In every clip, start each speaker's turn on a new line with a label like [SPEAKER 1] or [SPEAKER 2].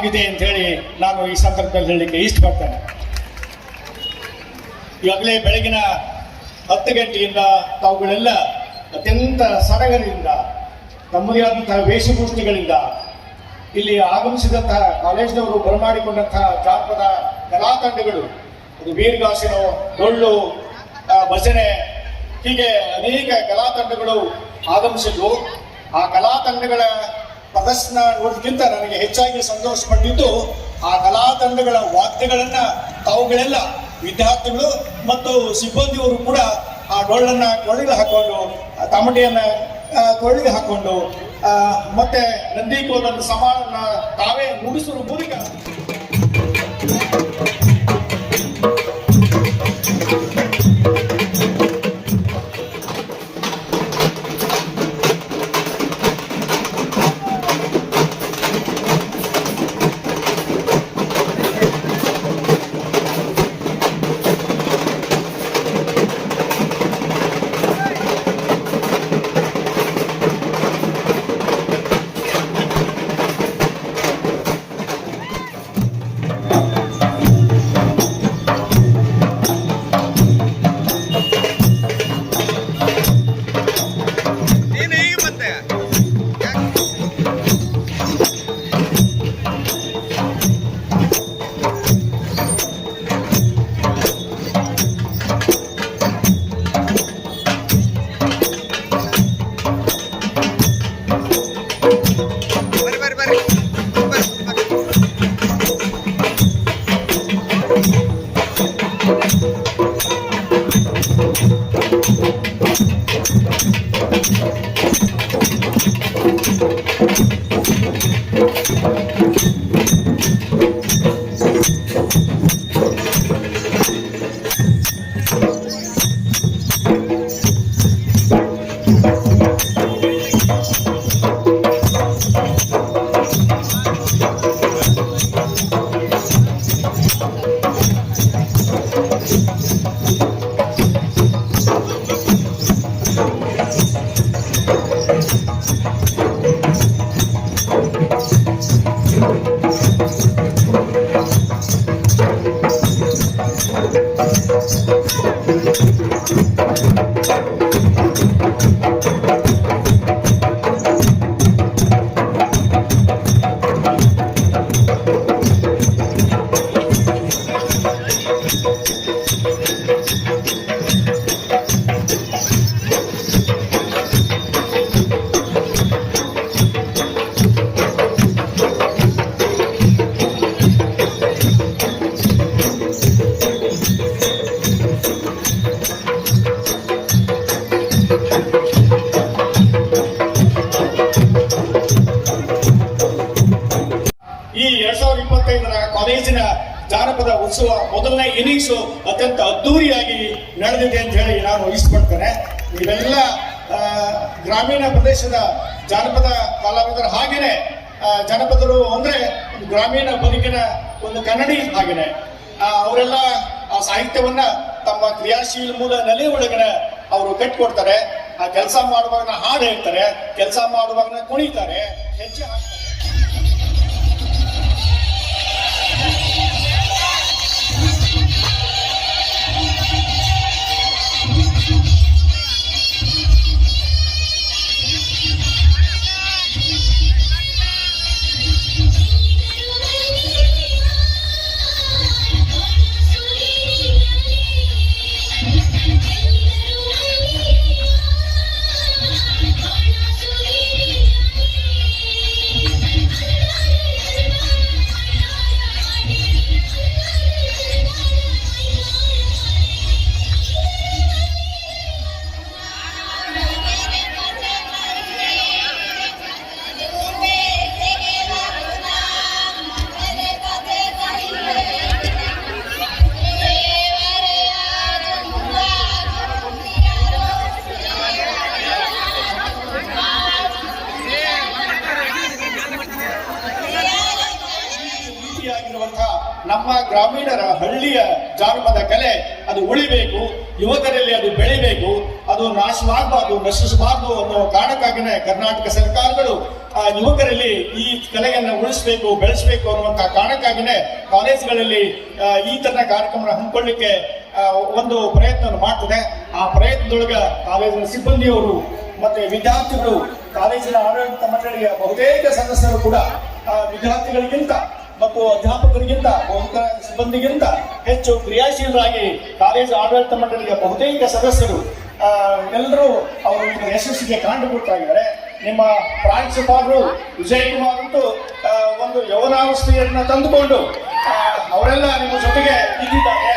[SPEAKER 1] ಆಗಿದೆ ಅಂತ ಹೇಳಿ ನಾನು ಈ ಸಂದರ್ಭದಲ್ಲಿ ಹೇಳಲಿಕ್ಕೆ ಇಷ್ಟಪಡ್ತೇನೆ. ಈಗಾಗಲೇ ಬೆಳಗಿನ 10 ಗಂಟೆಯಿಂದ ತಾವುಗಳೆಲ್ಲ ಅತ್ಯಂತ ಸಡಗರದಿಂದ ತಮ್ಮದೇ ಆದಂತಹ ವೇಷಭೂಷಣಗಳಿಂದ ಇಲ್ಲಿ ಆಗಮಿಸಿದಂತಹ ಕಾಲೇಜಿನವರು ಬರಮಾಡಿಕೊಂಡಂತಹ ಜಾನಪದ ಕಲಾ ತಂಡಗಳು, ಅದು ವೀರಗಾಸೆನೋ, ಡೊಳ್ಳು, ಭಜನೆ, ಹೀಗೆ ಅನೇಕ ಕಲಾ ತಂಡಗಳು ಆಗಮಿಸಿದ್ವು. ಆ ಕಲಾ ತಂಡಗಳ ಪ್ರದರ್ಶನ ನೋಡೋದಕ್ಕಿಂತ ನನಗೆ ಹೆಚ್ಚಾಗಿ ಸಂತೋಷ ಪಟ್ಟಿದ್ದು ಆ ಕಲಾ ತಂಡಗಳ ವಾದ್ಯಗಳನ್ನ ತಾವುಗಳೆಲ್ಲ ವಿದ್ಯಾರ್ಥಿಗಳು ಮತ್ತು ಸಿಬ್ಬಂದಿಯವರು ಕೂಡ ಆ ಡೊಳ್ಳನ್ನ ಕೊಳ್ಳಿಗೆ ಹಾಕೊಂಡು, ತಮಟೆಯನ್ನ ಕೊಳ್ಳಿಗೆ ಹಾಕೊಂಡು, ಮತ್ತೆ ನಂದಿಕೋಲದ ಸಮಾನನ್ನ ತಾವೇ ನುಡಿಸುವ ಮೂಲಕ ಕಾಲೇಜಿನ ಜಾನಪದ ಉತ್ಸವ ಮೊದಲನೇ ಇನ್ನಿಂಗ್ಸು ಅತ್ಯಂತ ಅದ್ದೂರಿಯಾಗಿ ನಡೆದಿದೆ ಅಂತ ಹೇಳಿ ನಾನು ಇಷ್ಟಪಡ್ತೇನೆ. ಇವೆಲ್ಲ ಗ್ರಾಮೀಣ ಪ್ರದೇಶದ ಜಾನಪದ ಕಲಾವಿದರು, ಹಾಗೇನೆ ಜನಪದರು ಅಂದ್ರೆ ಗ್ರಾಮೀಣ ಬದುಕಿನ ಒಂದು ಕನ್ನಡಿ ಹಾಗೇನೆ ಅವರೆಲ್ಲ ಆ ಸಾಹಿತ್ಯವನ್ನ ತಮ್ಮ ಕ್ರಿಯಾಶೀಲ ಮೂಲ ನೆಲೆ ಒಳಗಡೆ ಅವರು ಕಟ್ಟಿಕೊಡ್ತಾರೆ. ಆ ಕೆಲಸ ಮಾಡುವಾಗ ಹಾಡು ಹೇಳ್ತಾರೆ, ಕೆಲಸ ಮಾಡುವಾಗ ಕುಣಿತಾರೆ, ಹೆಜ್ಜೆ ಹಾಕ್ತಾರೆ. ನಮ್ಮ ಗ್ರಾಮೀಣರ ಹಳ್ಳಿಯ ಜಾನಪದ ಕಲೆ ಅದು ಉಳಿಬೇಕು, ಯುವಕರಲ್ಲಿ ಅದು ಬೆಳಿಬೇಕು, ಅದು ನಾಶವಾಗಬಾರ್ದು, ನಶಿಸಬಾರ್ದು ಅನ್ನೋ ಕಾರಣಕ್ಕಾಗಿನೇ ಕರ್ನಾಟಕ ಸರ್ಕಾರಗಳು ಯುವಕರಲ್ಲಿ ಈ ಕಲೆಯನ್ನು ಉಳಿಸಬೇಕು, ಬೆಳೆಸಬೇಕು ಅನ್ನುವಂತಹ ಕಾರಣಕ್ಕಾಗಿಯೇ ಕಾಲೇಜುಗಳಲ್ಲಿ ಈ ತರಹ ಕಾರ್ಯಕ್ರಮ ಹಮ್ಮಿಕೊಳ್ಳಿಕ್ಕೆ ಒಂದು ಪ್ರಯತ್ನವನ್ನು ಮಾಡ್ತದೆ. ಆ ಪ್ರಯತ್ನದೊಳಗೆ ಕಾಲೇಜಿನ ಸಿಬ್ಬಂದಿಯವರು ಮತ್ತೆ ವಿದ್ಯಾರ್ಥಿಗಳು, ಕಾಲೇಜಿನ ಆಡಳಿತ ಮಂಡಳಿಯ ಬಹುತೇಕ ಸದಸ್ಯರು ಕೂಡ ವಿದ್ಯಾರ್ಥಿಗಳಿಗಿಂತ ಮತ್ತು ಅಧ್ಯಾಪಕರಿಗಿಂತ ಸಿಬ್ಬಂದಿಗಿಂತ ಹೆಚ್ಚು ಕ್ರಿಯಾಶೀಲರಾಗಿ ಕಾಲೇಜು ಆಡಳಿತ ಮಂಡಳಿಯ ಬಹುತೇಕ ಸದಸ್ಯರು ಎಲ್ಲರೂ ಅವರು ಯಶಸ್ಸಿಗೆ ಕಾರಣಭೂತರಾಗಿದ್ದಾರೆ. ನಿಮ್ಮ ಪ್ರಾಂಶುಪಾಲರು ವಿಜಯಕುಮಾರ್ ಅಂತೂ ಒಂದು ಯೌವನಾವಸ್ಥೆಯನ್ನ ತಂದುಕೊಂಡು ಅವರೆಲ್ಲ ನಿಮ್ಮ ಜೊತೆಗೆ ಇದ್ದಿದ್ದಾರೆ.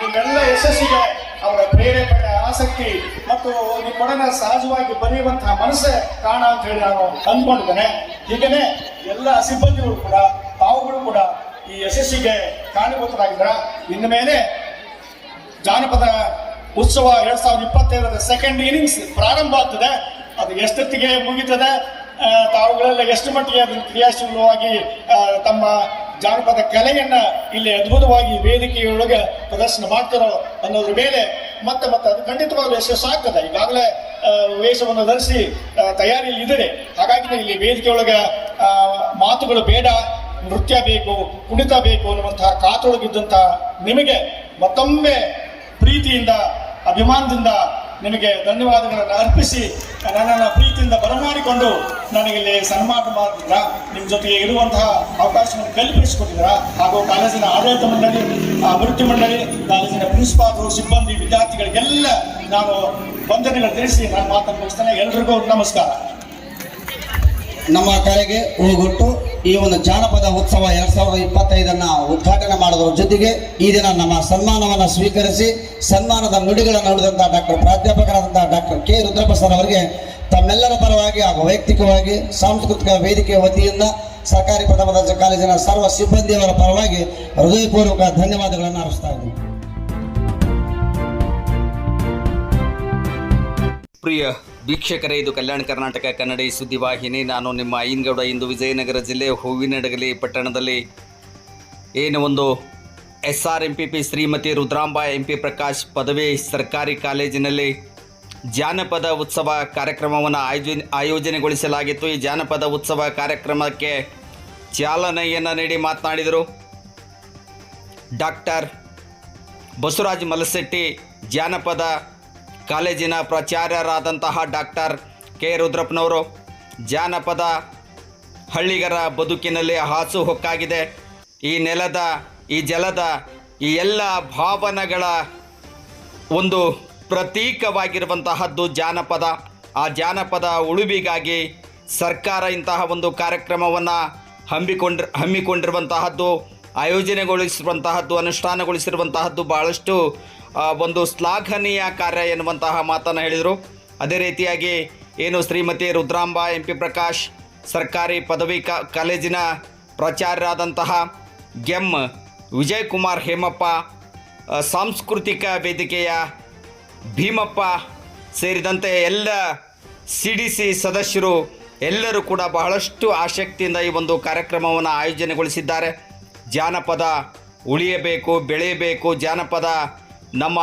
[SPEAKER 1] ನಿಮ್ಮೆಲ್ಲ ಯಶಸ್ಸಿಗೆ ಅವರ ಪ್ರೇರೇಪಣೆ, ಆಸಕ್ತಿ ಮತ್ತು ನಿಮ್ಮೊಡನೆ ಸಹಜವಾಗಿ ಬರೆಯುವಂತಹ ಮನಸ್ಸೇ ಕಾರಣ ಅಂತ ಹೇಳಿ ನಾನು ಅಂದ್ಕೊಂಡಿದ್ದೇನೆ. ಹೀಗೇನೆ ಎಲ್ಲ ಸಿಬ್ಬಂದಿಗಳು ಕೂಡ, ತಾವುಗಳು ಕೂಡ ಈ ಯಶಸ್ಸಿಗೆ ಕಾರಣಭೂತರಾಗಿದ್ದಾರೆ. ಇನ್ನು ಮೇಲೆ ಜಾನಪದ ಉತ್ಸವ 2025ರ ಸೆಕೆಂಡ್ ಇನ್ನಿಂಗ್ಸ್ ಪ್ರಾರಂಭ ಆಗ್ತದೆ. ಅದು ಎಷ್ಟೊತ್ತಿಗೆ ಮುಗಿತದೆ, ತಾವುಗಳೆಲ್ಲ ಎಷ್ಟು ಮಟ್ಟಿಗೆ ಅದನ್ನು ಕ್ರಿಯಾಶೀಲವಾಗಿ ತಮ್ಮ ಜಾನಪದ ಕಲೆಯನ್ನ ಇಲ್ಲಿ ಅದ್ಭುತವಾಗಿ ವೇದಿಕೆಯೊಳಗೆ ಪ್ರದರ್ಶನ ಮಾಡ್ತಾರೋ ಅನ್ನೋದ್ರ ಮೇಲೆ ಮತ್ತೆ ಅದು ಖಂಡಿತವಾಗ್ಲೂ ಯಶಸ್ಸಾಗ್ತದೆ. ಈಗಾಗಲೇ ವೇಷವನ್ನು ಧರಿಸಿ ತಯಾರಿಯಲ್ಲಿ ಇದ್ದಾರೆ. ಹಾಗಾಗಿ ಇಲ್ಲಿ ವೇದಿಕೆಯೊಳಗೆ ಮಾತುಗಳು ಬೇಡ, ನೃತ್ಯ ಬೇಕು, ಕುಣಿತ ಬೇಕು ಅನ್ನುವಂತಹ ಕಾತೊಳಗಿದ್ದಂತಹ ನಿಮಗೆ ಮತ್ತೊಮ್ಮೆ ಪ್ರೀತಿಯಿಂದ, ಅಭಿಮಾನದಿಂದ ನಿಮಗೆ ಧನ್ಯವಾದಗಳನ್ನು ಅರ್ಪಿಸಿ ನನ್ನನ್ನು ಪ್ರೀತಿಯಿಂದ ಬರಮಾಡಿಕೊಂಡು ನನಗಿಲ್ಲಿ ಸನ್ಮಾನ ಮಾಡಿದ್ರ, ನಿಮ್ಮ ಜೊತೆಗೆ ಇರುವಂತಹ ಅವಕಾಶವನ್ನು ಕಲ್ಪಿಸಿಕೊಟ್ಟಿದ್ದೀರಾ. ಹಾಗೂ ಕಾಲೇಜಿನ ಆಡಳಿತ ಮಂಡಳಿ, ಅಭಿವೃದ್ಧಿ ಮಂಡಳಿ, ಕಾಲೇಜಿನ ಪ್ರಿನ್ಸಿಪಾಲರು, ಸಿಬ್ಬಂದಿ, ವಿದ್ಯಾರ್ಥಿಗಳಿಗೆಲ್ಲ ನಾನು ವಂದನೆಗಳು ತಿಳಿಸಿ ನಾನು ಮಾತನ್ನು ಮುಗಿಸ್ತೇನೆ. ಎಲ್ರಿಗೂ ನಮಸ್ಕಾರ.
[SPEAKER 2] ನಮ್ಮ ಕರೆಗೆ ಹೋಗೊಟ್ಟು ಈ ಒಂದು ಜಾನಪದ ಉತ್ಸವ 2025 ಉದ್ಘಾಟನೆ ಮಾಡೋದ್ರ ಜೊತೆಗೆ ಈ ದಿನ ನಮ್ಮ ಸನ್ಮಾನವನ್ನು ಸ್ವೀಕರಿಸಿ ಸನ್ಮಾನದ ನುಡಿಗಳನ್ನು ನುಡಿದಂತಹ ಪ್ರಾಧ್ಯಾಪಕರಾದಂತಹ ಡಾಕ್ಟರ್ ಕೆ ರುದ್ರಪ್ಪ ಸರ್ ಅವರಿಗೆ ತಮ್ಮೆಲ್ಲರ ಪರವಾಗಿ ಹಾಗೂ ವೈಯಕ್ತಿಕವಾಗಿ ಸಾಂಸ್ಕೃತಿಕ ವೇದಿಕೆಯ ವತಿಯಿಂದ ಸರ್ಕಾರಿ ಪ್ರಥಮ ದರ್ಜೆ ಕಾಲೇಜಿನ ಸರ್ವ ಸಿಬ್ಬಂದಿಯವರ ಪರವಾಗಿ ಹೃದಯಪೂರ್ವಕ ಧನ್ಯವಾದಗಳನ್ನು ಅರ್ಪಿಸ್ತಾ ಇದ್ದೀನಿ.
[SPEAKER 3] ಪ್ರಿಯ ವೀಕ್ಷಕರೇ, ಇದು ಕಲ್ಯಾಣ ಕರ್ನಾಟಕ ಕನ್ನಡಿ ಸುದ್ದಿವಾಹಿನಿ. ನಾನು ನಿಮ್ಮ ಐನಗೌಡ. ಇಂದು ವಿಜಯನಗರ ಜಿಲ್ಲೆ ಹೂವಿನಡಗಲಿ ಪಟ್ಟಣದಲ್ಲಿ ಏನು ಒಂದು SRMPP ಶ್ರೀಮತಿ ರುದ್ರಾಂಬ MP ಪ್ರಕಾಶ್ ಪದವಿ ಸರ್ಕಾರಿ ಕಾಲೇಜಿನಲ್ಲಿ ಜಾನಪದ ಉತ್ಸವ ಕಾರ್ಯಕ್ರಮವನ್ನು ಆಯೋಜನೆಗೊಳಿಸಲಾಗಿತ್ತು. ಈ ಜಾನಪದ ಉತ್ಸವ ಕಾರ್ಯಕ್ರಮಕ್ಕೆ ಚಾಲನೆಯನ್ನು ನೀಡಿ ಮಾತನಾಡಿದರು ಡಾಕ್ಟರ್ ಬಸವರಾಜ್ ಮಲಸೆಟ್ಟಿ, ಜಾನಪದ ಕಾಲೇಜಿನ ಪ್ರಾಚಾರ್ಯರಾದಂತಹ ಡಾಕ್ಟರ್ ಕೆ ರುದ್ರಪ್ಪನವರು. ಜಾನಪದ ಹಳ್ಳಿಗರ ಬದುಕಿನಲ್ಲಿ ಹಾಸು ಹೊಕ್ಕಾಗಿದೆ. ಈ ನೆಲದ, ಈ ಜಲದ, ಈ ಎಲ್ಲ ಭಾವನೆಗಳ ಒಂದು ಪ್ರತೀಕವಾಗಿರುವಂತಹದ್ದು ಜಾನಪದ. ಆ ಜಾನಪದ ಉಳುವಿಗಾಗಿ ಸರ್ಕಾರ ಇಂತಹ ಒಂದು ಕಾರ್ಯಕ್ರಮವನ್ನು ಹಮ್ಮಿಕೊಂಡಿರುವಂತಹದ್ದು, ಆಯೋಜನೆಗೊಳಿಸಿರುವಂತಹದ್ದು, ಅನುಷ್ಠಾನಗೊಳಿಸಿರುವಂತಹದ್ದು ಭಾಳಷ್ಟು ಒಂದು ಶ್ಲಾಘನೀಯ ಕಾರ್ಯ ಎನ್ನುವಂತಹ ಮಾತನ್ನು ಹೇಳಿದರು. ಅದೇ ರೀತಿಯಾಗಿ ಏನು ಶ್ರೀಮತಿ ರುದ್ರಾಂಬ MP ಪ್ರಕಾಶ್ ಸರ್ಕಾರಿ ಪದವಿ ಕಾಲೇಜಿನ ಪ್ರಾಚಾರ್ಯರಾದಂತಹ ಎಂ ವಿಜಯಕುಮಾರ್ ಹೇಮಪ್ಪ, ಸಾಂಸ್ಕೃತಿಕ ವೇದಿಕೆಯ ಭೀಮಪ್ಪ ಸೇರಿದಂತೆ ಎಲ್ಲ CDC ಸದಸ್ಯರು ಎಲ್ಲರೂ ಕೂಡ ಬಹಳಷ್ಟು ಆಸಕ್ತಿಯಿಂದ ಈ ಒಂದು ಕಾರ್ಯಕ್ರಮವನ್ನು ಆಯೋಜನೆಗೊಳಿಸಿದ್ದಾರೆ. ಜಾನಪದ ಉಳಿಯಬೇಕು, ಬೆಳೆಯಬೇಕು, ಜಾನಪದ ನಮ್ಮ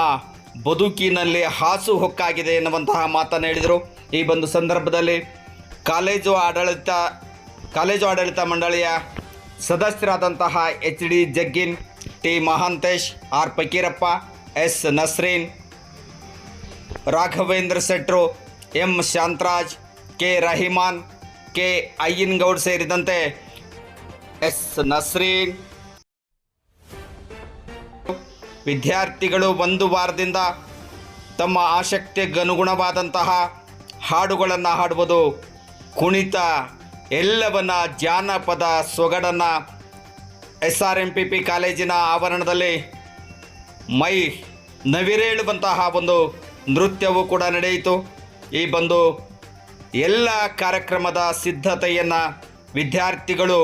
[SPEAKER 3] ಬದುಕಿನಲ್ಲಿ ಹಾಸು ಹೊಕ್ಕಾಗಿದೆ ಎನ್ನುವಂತಹ ಮಾತನ್ನು ಹೇಳಿದರು. ಈ ಒಂದು ಸಂದರ್ಭದಲ್ಲಿ ಕಾಲೇಜು ಆಡಳಿತ ಮಂಡಳಿಯ ಸದಸ್ಯರಾದಂತಹ HD ಜಗ್ಗಿನ್, T Mahantesh, R Fakirappa, S Nasreen, Raghavendra ಸೆಟ್ರು, M Shantaraj, K Rahman, K ಅಯ್ಯನಗೌಡ್ ಸೇರಿದಂತೆ S ನಸ್ರೀನ್ ವಿದ್ಯಾರ್ಥಿಗಳು ಒಂದು ವಾರದಿಂದ ತಮ್ಮ ಆಸಕ್ತಿಗನುಗುಣವಾದಂತಹ ಹಾಡುಗಳನ್ನು ಹಾಡುವುದು, ಕುಣಿತ, ಎಲ್ಲವನ್ನ ಜಾನಪದ ಸೊಗಡನ್ನು SRMPP ಕಾಲೇಜಿನ ಆವರಣದಲ್ಲಿ ಮೈ ನವಿರೇಳುವಂತಹ ಒಂದು ನೃತ್ಯವೂ ಕೂಡ ನಡೆಯಿತು. ಈ ಬಂದು ಎಲ್ಲ ಕಾರ್ಯಕ್ರಮದ ಸಿದ್ಧತೆಯನ್ನು ವಿದ್ಯಾರ್ಥಿಗಳು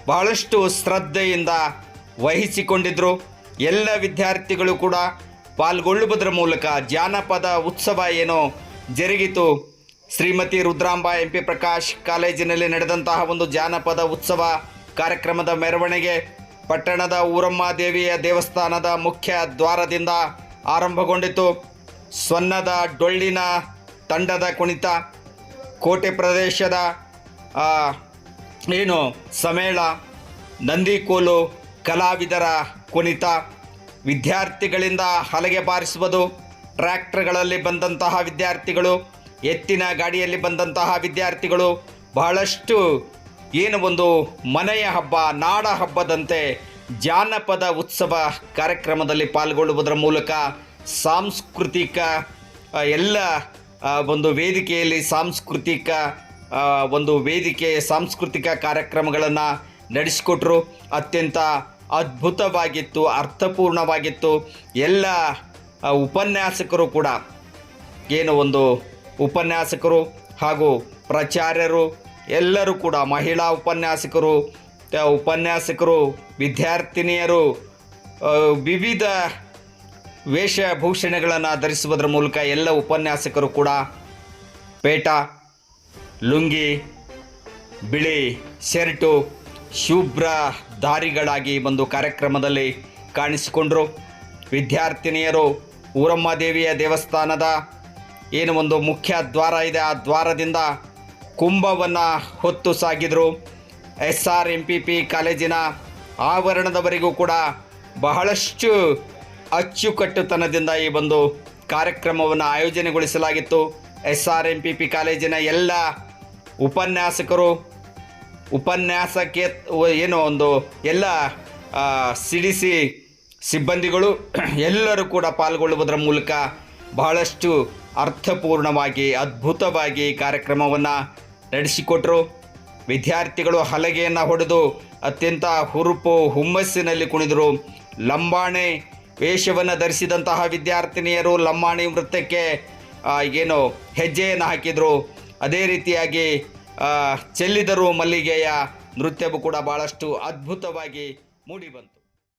[SPEAKER 3] ಬಹಳಷ್ಟು ಶ್ರದ್ಧೆಯಿಂದ ವಹಿಸಿಕೊಂಡಿದ್ದರು. ಎಲ್ಲ ವಿದ್ಯಾರ್ಥಿಗಳು ಕೂಡ ಪಾಲ್ಗೊಳ್ಳುವುದರ ಮೂಲಕ ಜಾನಪದ ಉತ್ಸವ ಏನೋ ಜರುಗಿತು. ಶ್ರೀಮತಿ ರುದ್ರಾಂಬ MP ಪ್ರಕಾಶ್ ಕಾಲೇಜಿನಲ್ಲಿ ನಡೆದಂತಹ ಒಂದು ಜಾನಪದ ಉತ್ಸವ ಕಾರ್ಯಕ್ರಮದ ಮೆರವಣಿಗೆ ಪಟ್ಟಣದ ಊರಮ್ಮ ದೇವಿಯ ದೇವಸ್ಥಾನದ ಮುಖ್ಯ ದ್ವಾರದಿಂದ ಆರಂಭಗೊಂಡಿತು. ಸೊನ್ನದ ಡೊಳ್ಳಿನ ತಂಡದ ಕುಣಿತ, ಕೋಟೆ ಪ್ರದೇಶದ ಏನು ಸಮೇಳ, ನಂದಿಕೋಲು, ಕಲಾವಿದರ ಕುಣಿತ, ವಿದ್ಯಾರ್ಥಿಗಳಿಂದ ಹಲಗೆ ಬಾರಿಸುವುದು, ಟ್ರ್ಯಾಕ್ಟರ್ಗಳಲ್ಲಿ ಬಂದಂತಹ ವಿದ್ಯಾರ್ಥಿಗಳು, ಎತ್ತಿನ ಗಾಡಿಯಲ್ಲಿ ಬಂದಂತಹ ವಿದ್ಯಾರ್ಥಿಗಳು, ಬಹಳಷ್ಟು ಏನು ಒಂದು ಮನೆಯ ಹಬ್ಬ, ನಾಡ ಹಬ್ಬದಂತೆ ಜಾನಪದ ಉತ್ಸವ ಕಾರ್ಯಕ್ರಮದಲ್ಲಿ ಪಾಲ್ಗೊಳ್ಳುವುದರ ಮೂಲಕ ಸಾಂಸ್ಕೃತಿಕ ಎಲ್ಲ ಒಂದು ವೇದಿಕೆಯಲ್ಲಿ ಸಾಂಸ್ಕೃತಿಕ ಕಾರ್ಯಕ್ರಮಗಳನ್ನು ನಡೆಸಿಕೊಟ್ರು. ಅತ್ಯಂತ ಅದ್ಭುತವಾಗಿತ್ತು, ಅರ್ಥಪೂರ್ಣವಾಗಿತ್ತು. ಎಲ್ಲ ಉಪನ್ಯಾಸಕರು ಕೂಡ ಉಪನ್ಯಾಸಕರು ಹಾಗೂ ಪ್ರಾಚಾರ್ಯರು ಎಲ್ಲರೂ ಕೂಡ, ಮಹಿಳಾ ಉಪನ್ಯಾಸಕರು, ವಿದ್ಯಾರ್ಥಿನಿಯರು ವಿವಿಧ ವೇಷಭೂಷಣಗಳನ್ನು ಧರಿಸುವುದರ ಮೂಲಕ ಎಲ್ಲ ಉಪನ್ಯಾಸಕರು ಕೂಡ ಪೇಟ, ಲುಂಗಿ, ಬಿಳಿ ಶರ್ಟು, ಶುಭ್ರ ಧಾರಿಗಳಾಗಿ ಒಂದು ಕಾರ್ಯಕ್ರಮದಲ್ಲಿ ಕಾಣಿಸಿಕೊಂಡರು. ವಿದ್ಯಾರ್ಥಿನಿಯರು ಊರಮ್ಮ ದೇವಿಯ ದೇವಸ್ಥಾನದ ಏನು ಒಂದು ಮುಖ್ಯ ದ್ವಾರ ಇದೆ, ಆ ದ್ವಾರದಿಂದ ಕುಂಭವನ್ನು ಹೊತ್ತು ಸಾಗಿದರು. SRMPP ಕಾಲೇಜಿನ ಆವರಣದವರೆಗೂ ಕೂಡ ಬಹಳಷ್ಟು ಅಚ್ಚುಕಟ್ಟುತನದಿಂದ ಈ ಒಂದು ಕಾರ್ಯಕ್ರಮವನ್ನು ಆಯೋಜನೆಗೊಳಿಸಲಾಗಿತ್ತು. SRMPP ಕಾಲೇಜಿನ ಎಲ್ಲ ಎಲ್ಲ CDC ಸಿಬ್ಬಂದಿಗಳು ಎಲ್ಲರೂ ಕೂಡ ಪಾಲ್ಗೊಳ್ಳುವುದರ ಮೂಲಕ ಬಹಳಷ್ಟು ಅರ್ಥಪೂರ್ಣವಾಗಿ, ಅದ್ಭುತವಾಗಿ ಕಾರ್ಯಕ್ರಮವನ್ನು ನಡೆಸಿಕೊಟ್ಟರು. ವಿದ್ಯಾರ್ಥಿಗಳು ಹಲಗೆಯನ್ನು ಹೊಡೆದು ಅತ್ಯಂತ ಹುಮ್ಮಸ್ಸಿನಲ್ಲಿ ಕುಣಿದರು. ಲಂಬಾಣಿ ವೇಷವನ್ನು ಧರಿಸಿದಂತಹ ವಿದ್ಯಾರ್ಥಿನಿಯರು ಲಂಬಾಣಿ ನೃತ್ಯಕ್ಕೆ ಹೆಜ್ಜೆಯನ್ನು ಹಾಕಿದರು. ಅದೇ ರೀತಿಯಾಗಿ ಚೆಲ್ಲಿದರು ಮಲ್ಲಿಗೆಯ ನೃತ್ಯವೂ ಕೂಡ ಭಾಳಷ್ಟು ಅದ್ಭುತವಾಗಿ ಮೂಡಿಬಂತು.